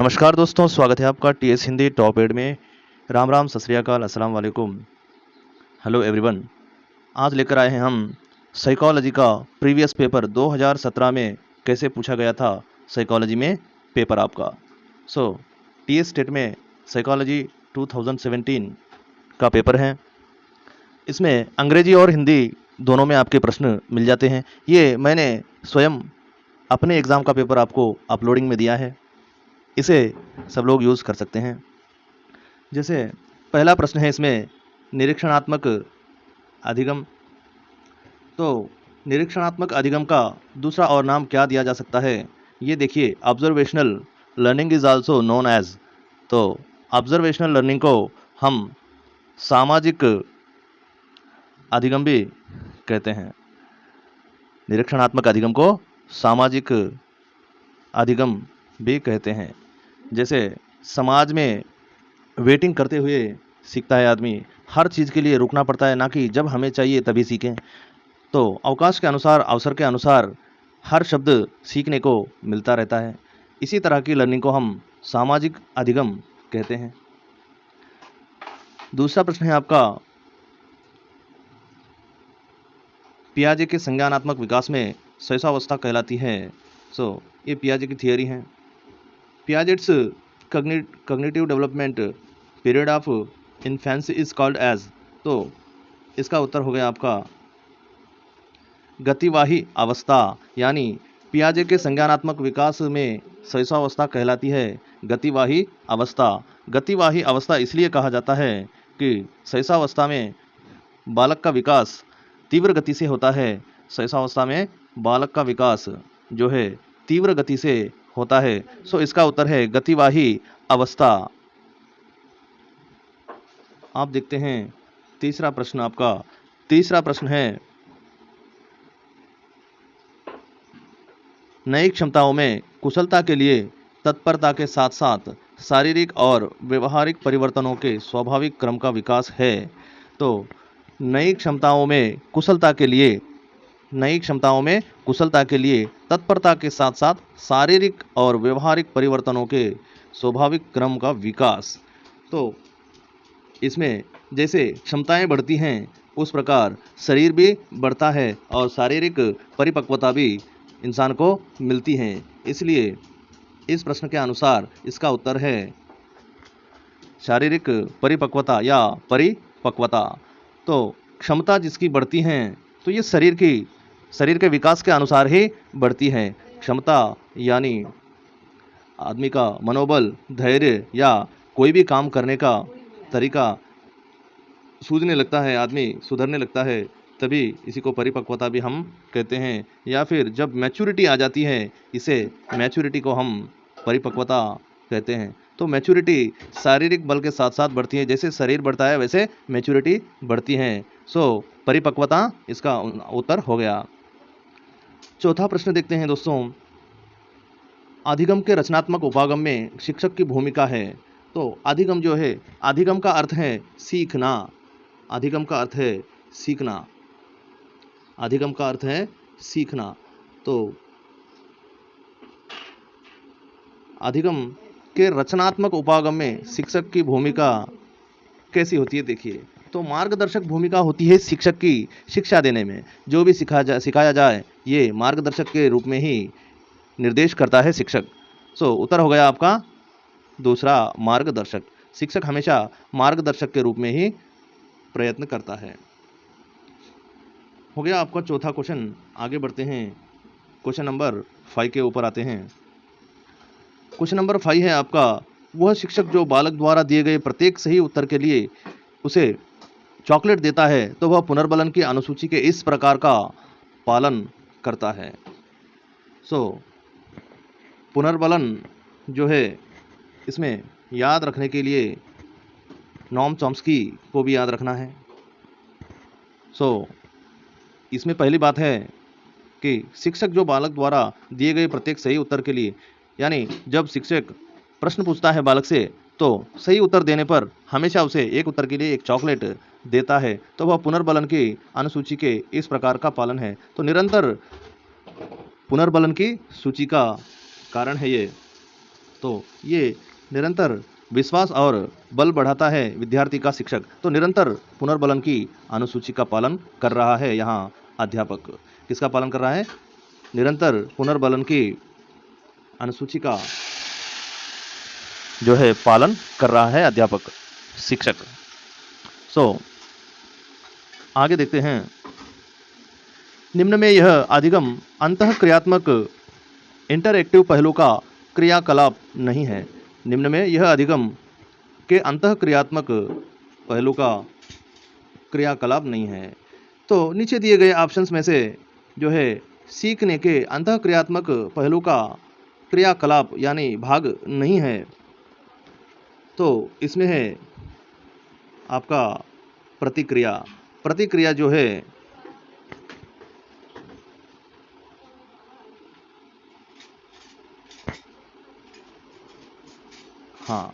नमस्कार दोस्तों, स्वागत है आपका टीएस हिंदी टॉप एड में। राम राम, सत श्री अकाल, अस्सलाम वालेकुम। Hello everyone. आज लेकर आए हैं हम साइकोलॉजी का प्रीवियस पेपर 2017 में कैसे पूछा गया था साइकोलॉजी में पेपर आपका। टीएस स्टेट में साइकोलॉजी 2017 का पेपर है। इसमें अंग्रेजी और हिंदी दोनों में आपके प्रश्न मिल जाते हैं। ये मैंने स्वयं अपने एग्ज़ाम का पेपर आपको अपलोडिंग में दिया है, इसे सब लोग यूज़ कर सकते हैं। जैसे पहला प्रश्न है इसमें निरीक्षणात्मक अधिगम। तो निरीक्षणात्मक अधिगम का दूसरा और नाम क्या दिया जा सकता है, ये देखिए। Observational learning is also known as. तो ऑब्जर्वेशनल लर्निंग को हम सामाजिक अधिगम भी कहते हैं। निरीक्षणात्मक अधिगम को सामाजिक अधिगम भी कहते हैं। जैसे समाज में वेटिंग करते हुए सीखता है आदमी, हर चीज़ के लिए रुकना पड़ता है, ना कि जब हमें चाहिए तभी सीखें। तो अवकाश के अनुसार, अवसर के अनुसार हर शब्द सीखने को मिलता रहता है। इसी तरह की लर्निंग को हम सामाजिक अधिगम कहते हैं। दूसरा प्रश्न है आपका, पियाजे के संज्ञानात्मक विकास में शैशवावस्था कहलाती है। ये पियाजे की थियरी है। Piaget's cognitive development period of infancy is called as. तो इसका उत्तर हो गया आपका गतिवाही अवस्था, यानी पियाजे के संज्ञानात्मक विकास में शैशवावस्था कहलाती है गतिवाही अवस्था। गतिवाही अवस्था इसलिए कहा जाता है कि शैशवावस्था में बालक का विकास तीव्र गति से होता है। शैशवावस्था में बालक का विकास जो है तीव्र गति से होता है। इसका उत्तर है गतिवाही अवस्था। आप देखते हैं तीसरा प्रश्न आपका। तीसरा प्रश्न है, नई क्षमताओं में कुशलता के लिए तत्परता के साथ साथ शारीरिक और व्यवहारिक परिवर्तनों के स्वाभाविक क्रम का विकास है। तो नई क्षमताओं में कुशलता के लिए, नई क्षमताओं में कुशलता के लिए तत्परता के साथ साथ शारीरिक और व्यवहारिक परिवर्तनों के स्वाभाविक क्रम का विकास। तो इसमें जैसे क्षमताएं बढ़ती हैं उस प्रकार शरीर भी बढ़ता है और शारीरिक परिपक्वता भी इंसान को मिलती है। इसलिए इस प्रश्न के अनुसार इसका उत्तर है शारीरिक परिपक्वता या परिपक्वता। तो क्षमता जिसकी बढ़ती हैं तो ये शरीर के विकास के अनुसार ही बढ़ती है। क्षमता यानी आदमी का मनोबल, धैर्य या कोई भी काम करने का तरीका सूझने लगता है, आदमी सुधरने लगता है, तभी इसी को परिपक्वता भी हम कहते हैं। या फिर जब मैच्योरिटी आ जाती है, इसे मैच्योरिटी को हम परिपक्वता कहते हैं। तो मैच्योरिटी शारीरिक बल के साथ साथ बढ़ती है, जैसे शरीर बढ़ता है वैसे मैच्योरिटी बढ़ती है। परिपक्वता इसका उत्तर हो गया। चौथा प्रश्न देखते हैं दोस्तों, अधिगम के रचनात्मक उपागम में शिक्षक की भूमिका है। तो अधिगम जो है, अधिगम का अर्थ है सीखना। अधिगम का अर्थ है सीखना। अधिगम का अर्थ है सीखना। तो अधिगम के रचनात्मक उपागम में शिक्षक की भूमिका कैसी होती है, देखिए। तो मार्गदर्शक भूमिका होती है शिक्षक की शिक्षा देने में। जो भी सिखाया जाए ये मार्गदर्शक के रूप में ही निर्देश करता है शिक्षक। उत्तर हो गया आपका दूसरा, मार्गदर्शक। शिक्षक हमेशा मार्गदर्शक के रूप में ही प्रयत्न करता है। हो गया आपका चौथा क्वेश्चन। आगे बढ़ते हैं, क्वेश्चन नंबर 5 के ऊपर आते हैं। क्वेश्चन नंबर 5 है आपका, वह शिक्षक जो बालक द्वारा दिए गए प्रत्येक सही उत्तर के लिए उसे चॉकलेट देता है तो वह पुनर्बलन की अनुसूची के इस प्रकार का पालन करता है। पुनर्बलन जो है, इसमें याद रखने के लिए नॉम चॉम्स्की को भी याद रखना है। इसमें पहली बात है कि शिक्षक जो बालक द्वारा दिए गए प्रत्येक सही उत्तर के लिए, यानी जब शिक्षक प्रश्न पूछता है बालक से तो सही उत्तर देने पर हमेशा उसे एक उत्तर के लिए एक चॉकलेट देता है, तो वह पुनर्बलन की अनुसूची के इस प्रकार का पालन है। तो निरंतर पुनर्बलन की सूची का कारण है ये। तो ये निरंतर विश्वास और बल बढ़ाता है विद्यार्थी का शिक्षक। तो निरंतर पुनर्बलन की अनुसूची का पालन कर रहा है यहाँ अध्यापक। किसका पालन कर रहा है? निरंतर पुनर्बलन की अनुसूची का जो है पालन कर रहा है अध्यापक, शिक्षक। आगे देखते हैं। निम्न में यह अधिगम अंतःक्रियात्मक इंटरएक्टिव पहलू का क्रियाकलाप नहीं है। निम्न में यह अधिगम के अंतःक्रियात्मक पहलू का क्रियाकलाप नहीं है। तो नीचे दिए गए ऑप्शंस में से जो है सीखने के अंतःक्रियात्मक पहलू का क्रियाकलाप यानी भाग नहीं है, तो इसमें है आपका प्रतिक्रिया। प्रतिक्रिया जो है हाँ,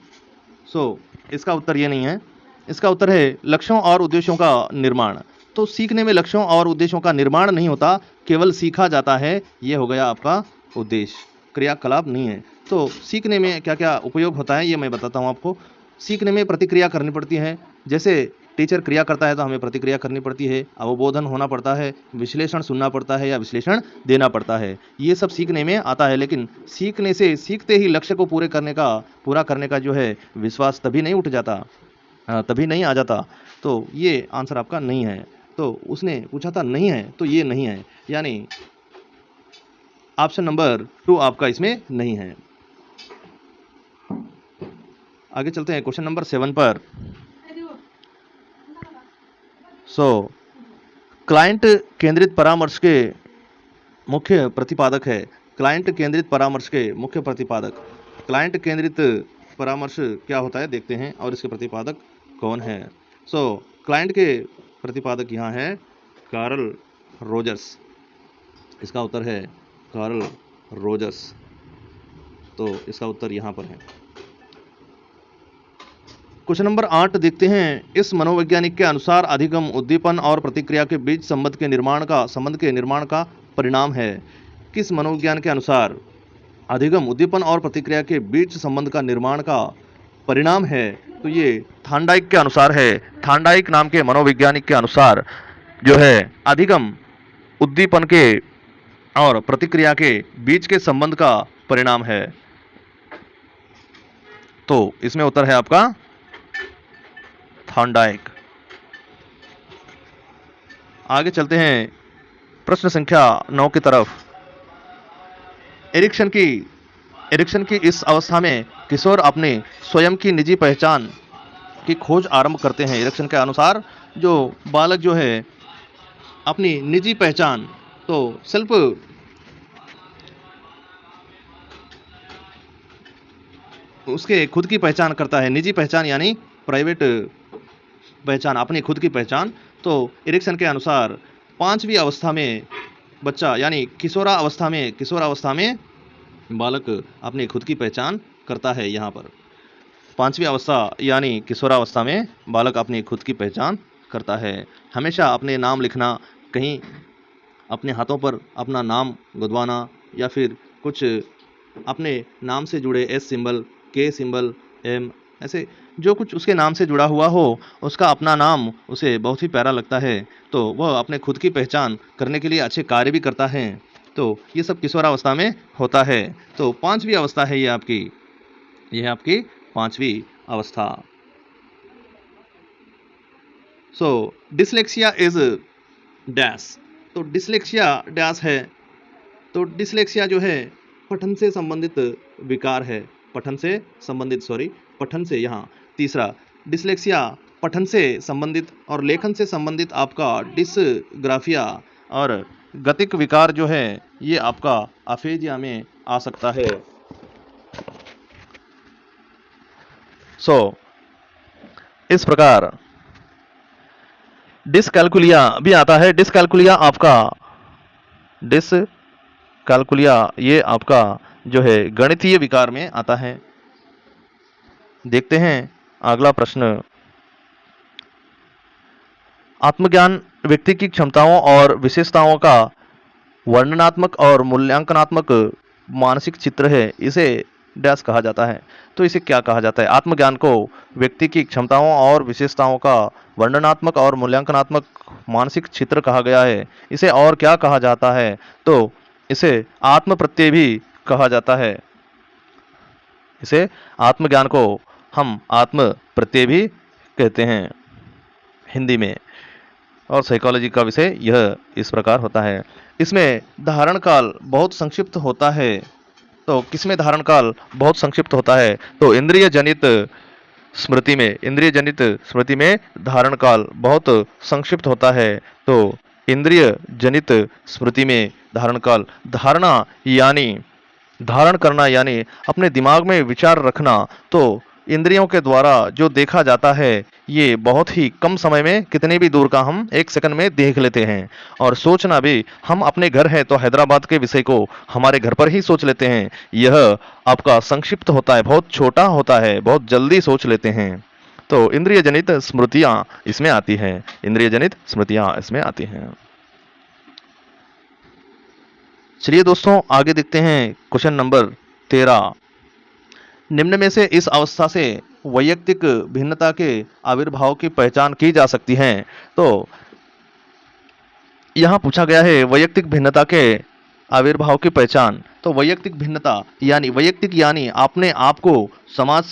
इसका उत्तर ये नहीं है। इसका उत्तर है लक्ष्यों और उद्देश्यों का निर्माण। तो सीखने में लक्ष्यों और उद्देश्यों का निर्माण नहीं होता, केवल सीखा जाता है। ये हो गया आपका उद्देश्य, क्रियाकलाप नहीं है। तो सीखने में क्या क्या उपयोग होता है ये मैं बताता हूँ आपको। सीखने में प्रतिक्रिया करनी पड़ती है। जैसे टीचर क्रिया करता है तो हमें प्रतिक्रिया करनी पड़ती है, अवबोधन होना पड़ता है, विश्लेषण सुनना पड़ता है या विश्लेषण देना पड़ता है। ये सब सीखने में आता है। लेकिन सीखने से सीखते ही लक्ष्य को पूरा करने का जो है विश्वास तभी नहीं उठ जाता, तभी नहीं आ जाता। तो ये आंसर आपका नहीं है। तो उसने पूछा था नहीं है, तो ये नहीं है, यानी ऑप्शन नंबर 2 आपका इसमें नहीं है। आगे चलते हैं क्वेश्चन नंबर 7 पर। क्लाइंट केंद्रित परामर्श के मुख्य प्रतिपादक है। क्लाइंट केंद्रित परामर्श के मुख्य प्रतिपादक। क्लाइंट केंद्रित परामर्श क्या होता है देखते हैं और इसके प्रतिपादक कौन है। क्लाइंट के प्रतिपादक यहाँ है कार्ल रोजर्स। इसका उत्तर है कार्ल रोजर्स। तो इसका उत्तर यहाँ पर है। क्वेश्चन नंबर 8 देखते हैं। इस मनोवैज्ञानिक के अनुसार अधिगम उद्दीपन और प्रतिक्रिया के बीच संबंध के निर्माण का परिणाम है। किस मनोविज्ञान के अनुसार अधिगम उद्दीपन और प्रतिक्रिया के बीच संबंध का निर्माण का परिणाम है? तो ये थार्नडाइक के अनुसार है। थार्नडाइक नाम के मनोवैज्ञानिक के अनुसार जो है अधिगम उद्दीपन के और प्रतिक्रिया के बीच के संबंध का परिणाम है। तो इसमें उत्तर है आपका थार्नडाइक। आगे चलते हैं प्रश्न संख्या 9 की तरफ। एरिक्सन की इस अवस्था में किशोर अपने स्वयं की निजी पहचान की खोज आरंभ करते हैं। एरिक्सन के अनुसार जो बालक जो है अपनी निजी पहचान, तो सेल्फ उसके खुद की पहचान करता है। निजी पहचान यानी प्राइवेट पहचान, अपनी खुद की पहचान। तो एरिक्सन के अनुसार 5वीं अवस्था में बच्चा यानी किशोरावस्था में बालक अपनी खुद की पहचान करता है। यहाँ पर 5वीं अवस्था यानी किशोरावस्था में बालक अपनी खुद की पहचान करता है। हमेशा अपने नाम लिखना, कहीं अपने हाथों पर अपना नाम गुदवाना या फिर कुछ अपने नाम से जुड़े एस सिंबल, के सिंबल, एम, ऐसे जो कुछ उसके नाम से जुड़ा हुआ हो उसका अपना नाम उसे बहुत ही प्यारा लगता है। तो वह अपने खुद की पहचान करने के लिए अच्छे कार्य भी करता है। तो ये सब किशोरावस्था में होता है। तो 5वीं अवस्था है ये है आपकी 5वीं अवस्था। Dyslexia is dash. तो डिसलेक्सिया डैश है। तो डिसलेक्सिया जो है पठन से संबंधित विकार है। पठन से यहाँ तीसरा डिसलेक्सिया पठन से संबंधित और लेखन से संबंधित आपका डिसग्राफिया और गतिक विकार जो है ये आपका अफेजिया में आ सकता है। इस प्रकार डिसकैलकुलिया भी आता है। डिसकैलकुलिया ये आपका जो है गणितीय विकार में आता है। देखते हैं अगला प्रश्न। आत्मज्ञान व्यक्ति की क्षमताओं और विशेषताओं का वर्णनात्मक और मूल्यांकनात्मक मानसिक चित्र है। इसे डैश कहा जाता है। तो इसे क्या कहा जाता है? आत्मज्ञान को व्यक्ति की क्षमताओं और विशेषताओं का वर्णनात्मक और मूल्यांकनात्मक मानसिक चित्र कहा गया है। इसे और क्या कहा जाता है? तो इसे आत्म प्रत्यय भी कहा जाता है। इसे आत्मज्ञान को हम आत्म प्रत्यय भी कहते हैं हिंदी में। और साइकोलॉजी का विषय यह इस प्रकार होता है। इसमें धारण काल बहुत संक्षिप्त होता है। तो किसमें धारण काल बहुत संक्षिप्त होता है? तो इंद्रिय जनित स्मृति में धारण काल बहुत संक्षिप्त होता है। तो इंद्रिय जनित स्मृति में धारण काल धारण करना यानी अपने दिमाग में विचार रखना। तो इंद्रियों के द्वारा जो देखा जाता है ये बहुत ही कम समय में कितने भी दूर का हम एक सेकंड में देख लेते हैं। और सोचना भी, हम अपने घर है तो हैदराबाद के विषय को हमारे घर पर ही सोच लेते हैं। यह आपका संक्षिप्त होता है, बहुत छोटा होता है, बहुत जल्दी सोच लेते हैं। तो इंद्रिय जनित स्मृतियां इसमें आती हैं। इंद्रिय जनित स्मृतियां इसमें आती हैं। चलिए दोस्तों आगे देखते हैं क्वेश्चन नंबर 13। निम्न में से इस अवस्था से वैयक्तिक भिन्नता के आविर्भाव की पहचान की जा सकती है। तो यहाँ पूछा गया है वैयक्तिक भिन्नता के आविर्भाव की पहचान। तो वैयक्तिक भिन्नता यानी अपने आप को समाज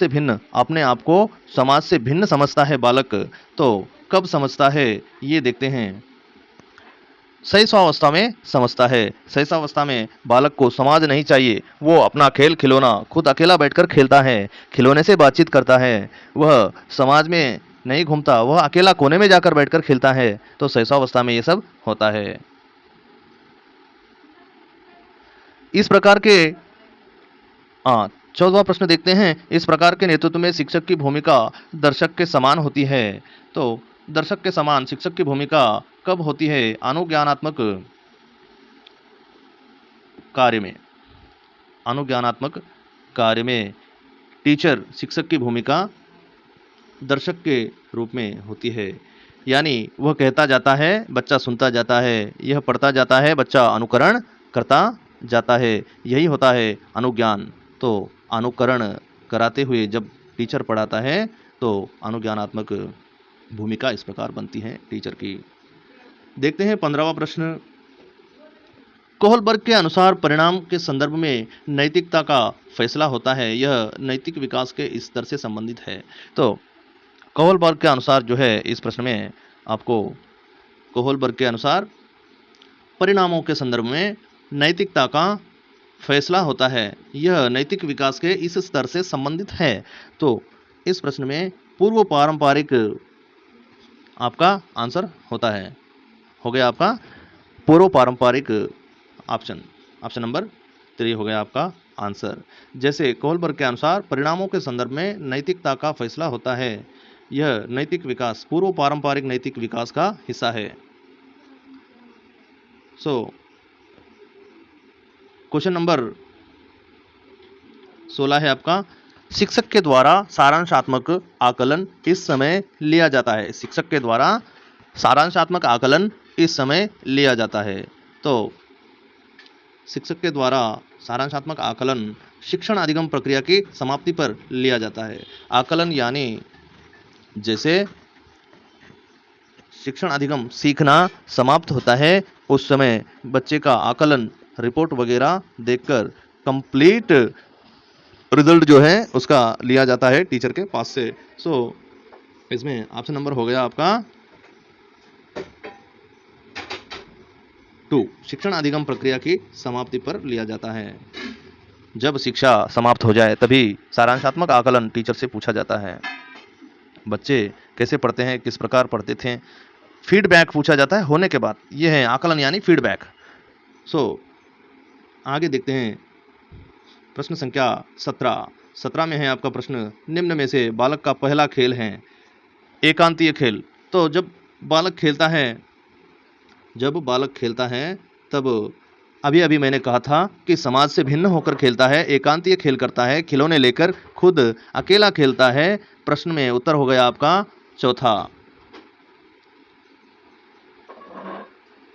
से भिन्न समझता है बालक। तो कब समझता है ये देखते हैं। शैशवावस्था में समझता है। शैशवावस्था में बालक को समाज नहीं चाहिए, वो अपना खेल खिलौना खुद अकेला बैठकर खेलता है, खिलौने से बातचीत करता है, वह समाज में नहीं घूमता, वह अकेला कोने में जाकर बैठकर खेलता है। तो शैशवावस्था में ये सब होता है। इस प्रकार के 14वां प्रश्न देखते हैं। इस प्रकार के नेतृत्व में शिक्षक की भूमिका दर्शक के समान होती है। तो दर्शक के समान शिक्षक की भूमिका कब होती है? अनुज्ञानात्मक कार्य में टीचर शिक्षक की भूमिका दर्शक के रूप में होती है। यानी वह कहता जाता है, बच्चा सुनता जाता है, यह पढ़ता जाता है, बच्चा अनुकरण करता जाता है। यही होता है अनुज्ञान। तो अनुकरण कराते हुए जब टीचर पढ़ाता है तो अनुज्ञानात्मक भूमिका इस प्रकार बनती है टीचर की। देखते हैं 15वां प्रश्न। कोहलबर्ग के अनुसार परिणाम के संदर्भ में नैतिकता का फैसला होता है। यह नैतिक विकास के स्तर से संबंधित है। तो कोहलबर्ग के अनुसार जो है इस प्रश्न में आपको कोहलबर्ग के अनुसार परिणामों के संदर्भ में नैतिकता का फैसला होता है। यह नैतिक विकास के इस स्तर से संबंधित है। तो इस प्रश्न में पूर्व पारंपरिक आपका आंसर होता है। हो गया आपका पूर्व पारंपरिक ऑप्शन नंबर 3 हो गया आपका आंसर। जैसे कोहलबर्ग के अनुसार परिणामों के संदर्भ में नैतिकता का फैसला होता है। यह नैतिक विकास पूर्व पारंपरिक नैतिक विकास का हिस्सा है। क्वेश्चन नंबर 16 है आपका। शिक्षक के द्वारा सारांशात्मक आकलन इस समय लिया जाता है। शिक्षक के द्वारा सारांशात्मक आकलन इस समय लिया जाता है। तो शिक्षक के द्वारा सारांशात्मक आकलन शिक्षण अधिगम प्रक्रिया की समाप्ति पर लिया जाता है। आकलन यानी जैसे शिक्षण अधिगम सीखना समाप्त होता है उस समय बच्चे का आकलन रिपोर्ट वगैरह देखकर कंप्लीट रिजल्ट जो है उसका लिया जाता है टीचर के पास से। इसमें ऑप्शन नंबर हो गया आपका 2। शिक्षण अधिगम प्रक्रिया की समाप्ति पर लिया जाता है। जब शिक्षा समाप्त हो जाए तभी सारांशात्मक आकलन टीचर से पूछा जाता है। बच्चे कैसे पढ़ते हैं, किस प्रकार पढ़ते थे, फीडबैक पूछा जाता है होने के बाद। यह है आकलन यानी फीडबैक। आगे देखते हैं प्रश्न संख्या 17 में है आपका प्रश्न। निम्न में से बालक का पहला खेल है एकांतीय खेल। तो जब बालक खेलता है तब अभी मैंने कहा था कि समाज से भिन्न होकर खेलता है, एकांतीय खेल करता है, खिलौने लेकर खुद अकेला खेलता है। प्रश्न में उत्तर हो गया आपका चौथा।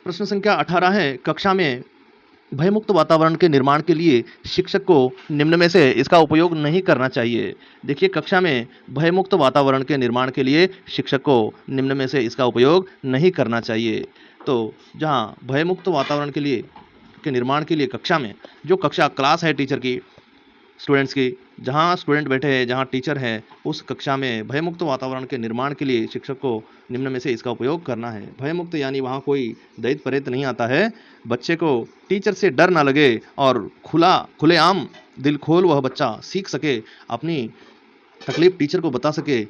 प्रश्न संख्या 18 है। कक्षा में भयमुक्त वातावरण के निर्माण के लिए शिक्षक को निम्न में से इसका उपयोग नहीं करना चाहिए। देखिए, कक्षा में भयमुक्त वातावरण के निर्माण के लिए शिक्षक को निम्न में से इसका उपयोग नहीं करना चाहिए। तो जहाँ भयमुक्त वातावरण के निर्माण के लिए कक्षा में, जो कक्षा क्लास है टीचर की, स्टूडेंट्स की, जहाँ स्टूडेंट बैठे हैं, जहाँ टीचर है, उस कक्षा में भयमुक्त वातावरण के निर्माण के लिए शिक्षक को निम्न में से इसका उपयोग करना है। भयमुक्त यानी वहाँ कोई दैत प्रेत नहीं आता है, बच्चे को टीचर से डर ना लगे और खुलेआम दिल खोल वह बच्चा सीख सके, अपनी तकलीफ टीचर को बता सके,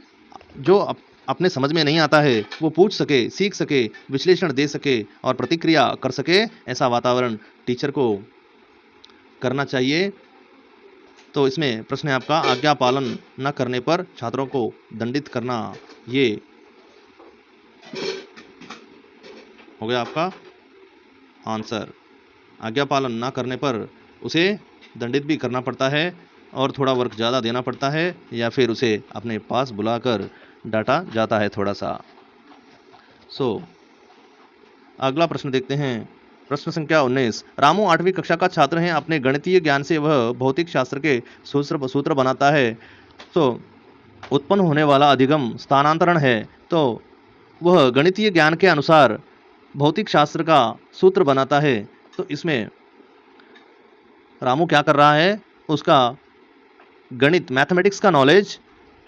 जो अपने समझ में नहीं आता है वो पूछ सके, सीख सके, विश्लेषण दे सके और प्रतिक्रिया कर सके, ऐसा वातावरण टीचर को करना चाहिए। तो इसमें प्रश्न है आपका, आज्ञा पालन न करने पर छात्रों को दंडित करना, ये हो गया आपका आंसर। आज्ञा पालन ना करने पर उसे दंडित भी करना पड़ता है और थोड़ा वर्क ज़्यादा देना पड़ता है, या फिर उसे अपने पास बुलाकर डांटा जाता है थोड़ा सा। अगला प्रश्न देखते हैं। प्रश्न संख्या 19। रामू 8वीं कक्षा का छात्र है। अपने गणितीय ज्ञान से वह भौतिक शास्त्र के सूत्र बनाता है। तो उत्पन्न होने वाला अधिगम स्थानांतरण है। तो वह गणितीय ज्ञान के अनुसार भौतिक शास्त्र का सूत्र बनाता है। तो इसमें रामू क्या कर रहा है, उसका गणित मैथमेटिक्स का नॉलेज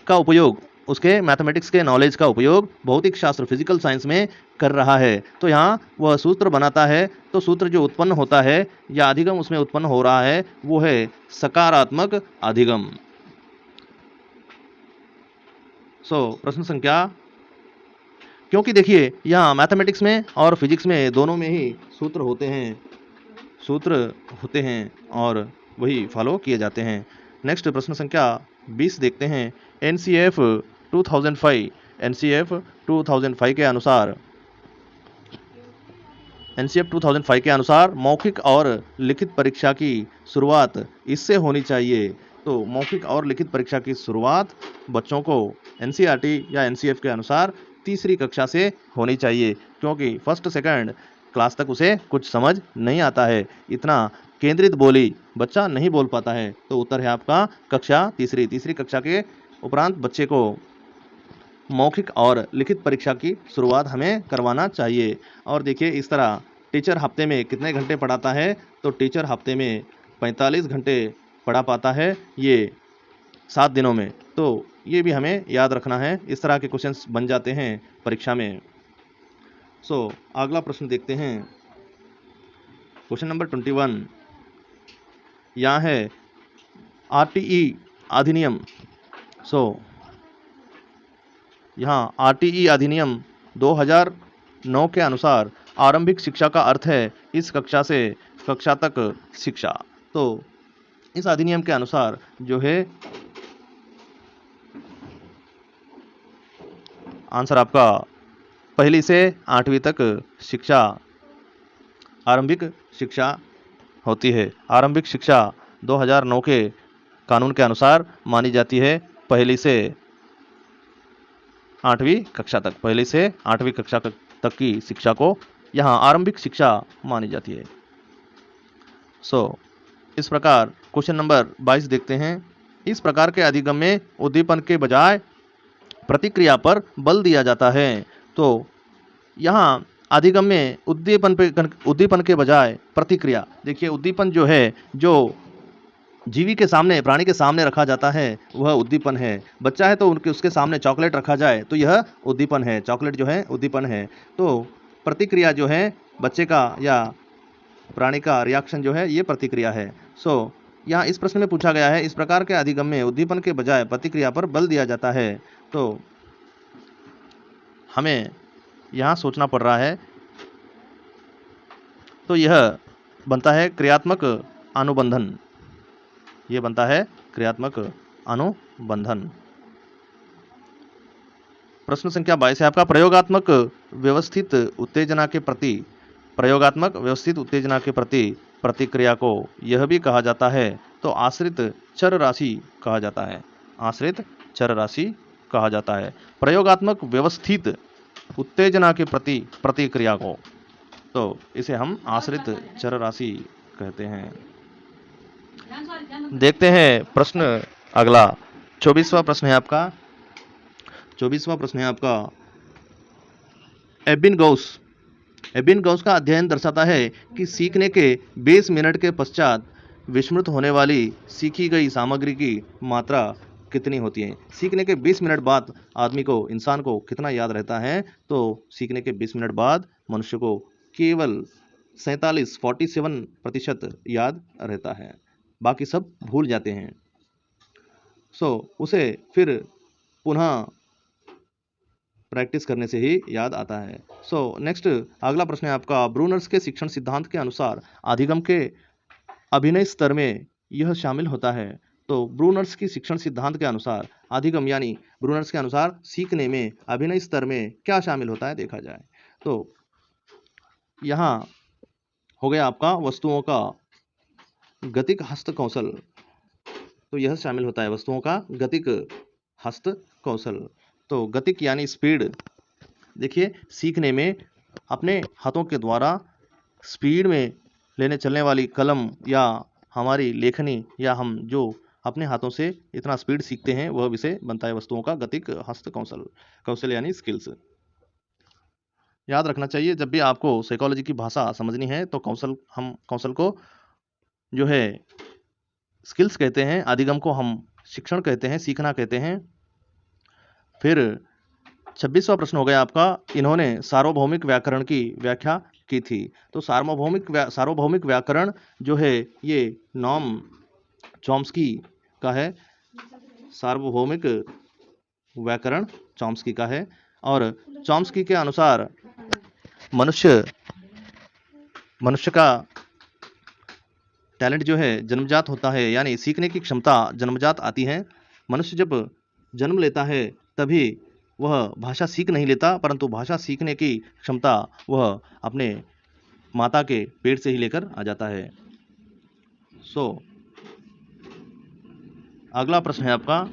का उपयोग, उसके मैथमेटिक्स के नॉलेज का उपयोग भौतिक शास्त्र फिजिकल साइंस में कर रहा है। तो यहाँ वह सूत्र बनाता है। तो सूत्र जो उत्पन्न होता है या अधिगम उसमें उत्पन्न हो रहा है वो है सकारात्मक अधिगम। प्रश्न संख्या, क्योंकि देखिए यहाँ मैथमेटिक्स में और फिजिक्स में दोनों में ही सूत्र होते हैं और वही फॉलो किए जाते हैं। नेक्स्ट प्रश्न संख्या 20 देखते हैं। एनसीएफ 2005 के अनुसार मौखिक और लिखित परीक्षा की शुरुआत इससे होनी चाहिए। तो मौखिक और लिखित परीक्षा की शुरुआत बच्चों को एनसीईआरटी या एनसीएफ के अनुसार तीसरी कक्षा से होनी चाहिए, क्योंकि फर्स्ट सेकंड क्लास तक उसे कुछ समझ नहीं आता है, इतना केंद्रित बोली बच्चा नहीं बोल पाता है। तो उत्तर है आपका कक्षा तीसरी कक्षा के उपरांत बच्चे को मौखिक और लिखित परीक्षा की शुरुआत हमें करवाना चाहिए। और देखिए इस तरह टीचर हफ्ते में कितने घंटे पढ़ाता है, तो टीचर हफ्ते में 45 घंटे पढ़ा पाता है, ये 7 दिनों में। तो ये भी हमें याद रखना है, इस तरह के क्वेश्चंस बन जाते हैं परीक्षा में। अगला प्रश्न देखते हैं। क्वेश्चन नंबर 21 यहाँ है आरटीई अधिनियम। यहाँ आरटीई अधिनियम 2009 के अनुसार आरंभिक शिक्षा का अर्थ है इस कक्षा से कक्षा तक शिक्षा। तो इस अधिनियम के अनुसार जो है आंसर आपका पहली से 8वीं तक शिक्षा आरंभिक शिक्षा होती है। आरंभिक शिक्षा 2009 के कानून के अनुसार मानी जाती है पहली से 8वीं कक्षा तक। पहली से 8वीं कक्षा तक की शिक्षा को यहाँ आरंभिक शिक्षा मानी जाती है। इस प्रकार क्वेश्चन नंबर 22 देखते हैं। इस प्रकार के अधिगम में उद्दीपन के बजाय प्रतिक्रिया पर बल दिया जाता है। तो यहाँ अधिगम में उद्दीपन के बजाय प्रतिक्रिया, देखिए उद्दीपन जो है, जो जीवी के सामने, प्राणी के सामने रखा जाता है वह उद्दीपन है। बच्चा है तो उसके सामने चॉकलेट रखा जाए तो यह उद्दीपन है, चॉकलेट जो है उद्दीपन है। तो प्रतिक्रिया जो है बच्चे का या प्राणी का रिएक्शन जो है ये प्रतिक्रिया है। यहाँ इस प्रश्न में पूछा गया है, इस प्रकार के अधिगम में उद्दीपन के बजाय प्रतिक्रिया पर बल दिया जाता है। तो हमें यहाँ सोचना पड़ रहा है, तो यह बनता है क्रियात्मक अनुबंधन। ये बनता है क्रियात्मक अनुबंधन। प्रश्न संख्या 22 है आपका, प्रयोगात्मक व्यवस्थित उत्तेजना के प्रति प्रतिक्रिया को यह भी कहा जाता है। तो आश्रित चर राशि कहा जाता है। आश्रित चर राशि कहा जाता है प्रयोगात्मक व्यवस्थित उत्तेजना के प्रति प्रतिक्रिया को। तो इसे हम आश्रित चर राशि कहते हैं। देखते हैं प्रश्न अगला। 24वां प्रश्न है आपका। 24वां प्रश्न है आपका। एबिन गौस का अध्ययन दर्शाता है कि सीखने के 20 मिनट के पश्चात विस्मृत होने वाली सीखी गई सामग्री की मात्रा कितनी होती है। सीखने के 20 मिनट बाद आदमी को, इंसान को कितना याद रहता है? तो सीखने के 20 मिनट बाद मनुष्य को केवल 47% याद रहता है, बाकी सब भूल जाते हैं। उसे फिर पुनः प्रैक्टिस करने से ही याद आता है। नेक्स्ट अगला प्रश्न है आपका। ब्रूनर्स के शिक्षण सिद्धांत के अनुसार अधिगम के अभिनय स्तर में यह शामिल होता है। तो ब्रूनर्स की शिक्षण सिद्धांत के अनुसार अधिगम यानी ब्रूनर्स के अनुसार सीखने में अभिनय स्तर में क्या शामिल होता है देखा जाए तो यहाँ हो गया आपका वस्तुओं का गतिक हस्त कौशल। तो यह शामिल होता है वस्तुओं का गतिक हस्त कौशल। तो गतिक यानी स्पीड। देखिए सीखने में अपने हाथों के द्वारा स्पीड में लेने चलने वाली कलम या हमारी लेखनी या हम जो अपने हाथों से इतना स्पीड सीखते हैं वह विषय बनता है वस्तुओं का गतिक हस्त कौशल यानी स्किल्स। याद रखना चाहिए जब भी आपको साइकोलॉजी की भाषा समझनी है तो हम कौशल को जो है स्किल्स कहते हैं, अधिगम को हम शिक्षण कहते हैं, सीखना कहते हैं। फिर 26वां प्रश्न हो गया आपका। इन्होंने सार्वभौमिक व्याकरण की व्याख्या की थी। तो सार्वभौमिक व्याकरण जो है ये नॉम चॉम्स्की का है। सार्वभौमिक व्याकरण चॉम्स्की का है और चॉम्स्की के अनुसार मनुष्य का टैलेंट जो है जन्मजात होता है, यानी सीखने की क्षमता जन्मजात आती है। मनुष्य जब जन्म लेता है तभी वह भाषा सीख नहीं लेता, परंतु भाषा सीखने की क्षमता वह अपने माता के पेट से ही लेकर आ जाता है। अगला प्रश्न है आपका।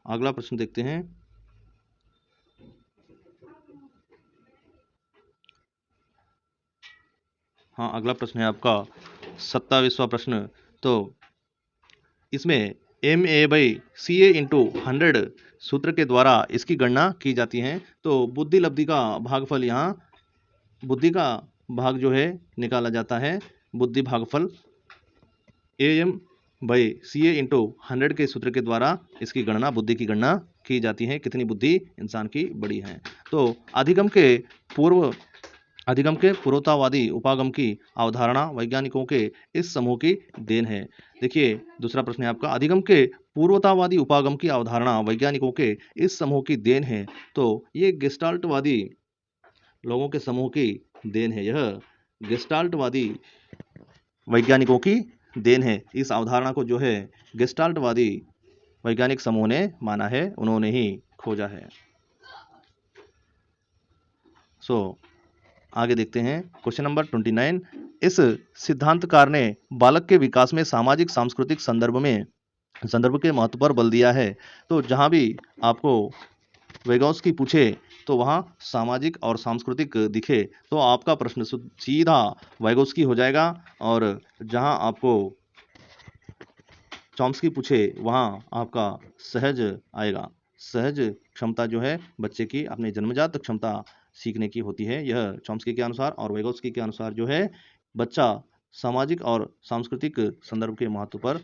अगला प्रश्न देखते हैं। अगला प्रश्न है आपका 27वां प्रश्न। तो इसमें MA/CA × 100 सूत्र के द्वारा इसकी गणना की जाती है। तो बुद्धि लब्धि का भागफल, यहाँ बुद्धि का भाग जो है निकाला जाता है। बुद्धि भागफल AM/CA × 100 के सूत्र के द्वारा इसकी गणना, बुद्धि की गणना की जाती है, कितनी बुद्धि इंसान की बड़ी है। तो अधिगम के पूर्वतावादी उपागम की अवधारणा वैज्ञानिकों के इस समूह की देन है। देखिए दूसरा प्रश्न है आपका। अधिगम के पूर्वतावादी उपागम की अवधारणा वैज्ञानिकों के इस समूह की देन है। तो ये गेस्टाल्टवादी लोगों के समूह की देन है। यह गेस्टाल्टवादी वैज्ञानिकों की देन है। इस अवधारणा को जो है गेस्टाल्टवादी वैज्ञानिक समूह ने माना है, उन्होंने ही खोजा है। आगे देखते हैं क्वेश्चन नंबर 29। इस सिद्धांतकार ने बालक के विकास में सामाजिक सांस्कृतिक संदर्भ के महत्व पर बल दिया है। तो जहां भी आपको वेगोस्की पूछे तो वहां सामाजिक और सांस्कृतिक दिखे तो आपका प्रश्न सीधा वेगोस्की हो जाएगा, और जहां आपको चॉम्स्की पूछे वहां आपका सहज आएगा। सहज क्षमता जो है बच्चे की अपने जन्मजात क्षमता सीखने की होती है, यह चॉम्स्की के अनुसार और वेगोस्की के अनुसार जो है बच्चा सामाजिक और सांस्कृतिक संदर्भ के महत्व पर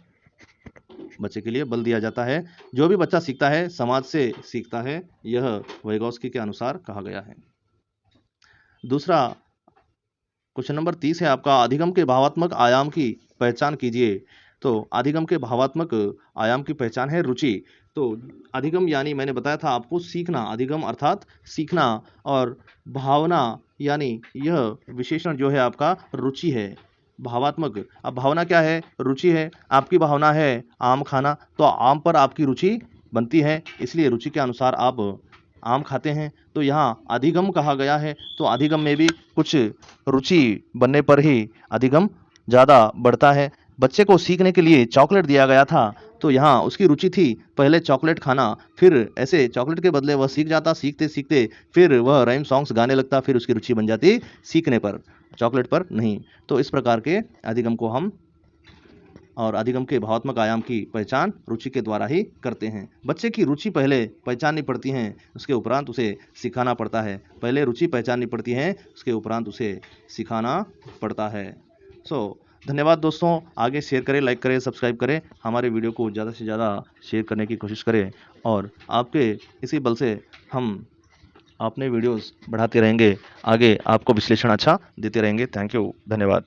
बच्चे के लिए बल दिया जाता है। जो भी बच्चा सीखता है समाज से सीखता है, यह वेगोस्की के अनुसार कहा गया है। दूसरा क्वेश्चन नंबर 30 है आपका। अधिगम के भावात्मक आयाम की पहचान कीजिए। तो अधिगम के भावात्मक आयाम की पहचान है रुचि। तो अधिगम यानी मैंने बताया था आपको सीखना, अधिगम अर्थात सीखना, और भावना यानी यह विशेषण जो है आपका रुचि है। भावात्मक, अब भावना क्या है? रुचि है। आपकी भावना है आम खाना, तो आम पर आपकी रुचि बनती है, इसलिए रुचि के अनुसार आप आम खाते हैं। तो यहाँ अधिगम कहा गया है, तो अधिगम में भी कुछ रुचि बनने पर ही अधिगम ज़्यादा बढ़ता है। बच्चे को सीखने के लिए चॉकलेट दिया गया था तो यहाँ उसकी रुचि थी पहले चॉकलेट खाना, फिर ऐसे चॉकलेट के बदले वह सीख जाता, सीखते सीखते फिर वह राइम सॉन्ग्स गाने लगता, फिर उसकी रुचि बन जाती सीखने पर, चॉकलेट पर नहीं। तो इस प्रकार के अधिगम को हम और अधिगम के भावात्मक आयाम की पहचान रुचि के द्वारा ही करते हैं। बच्चे की रुचि पहले पहचाननी पड़ती है, उसके उपरांत उसे सिखाना पड़ता है। पहले रुचि पहचाननी पड़ती है, उसके उपरांत उसे सिखाना पड़ता है। धन्यवाद दोस्तों। आगे शेयर करें, लाइक करें, सब्सक्राइब करें, हमारे वीडियो को ज़्यादा से ज़्यादा शेयर करने की कोशिश करें और आपके इसी बल से हम अपने वीडियोस बढ़ाते रहेंगे, आगे आपको विश्लेषण अच्छा देते रहेंगे। थैंक यू, धन्यवाद।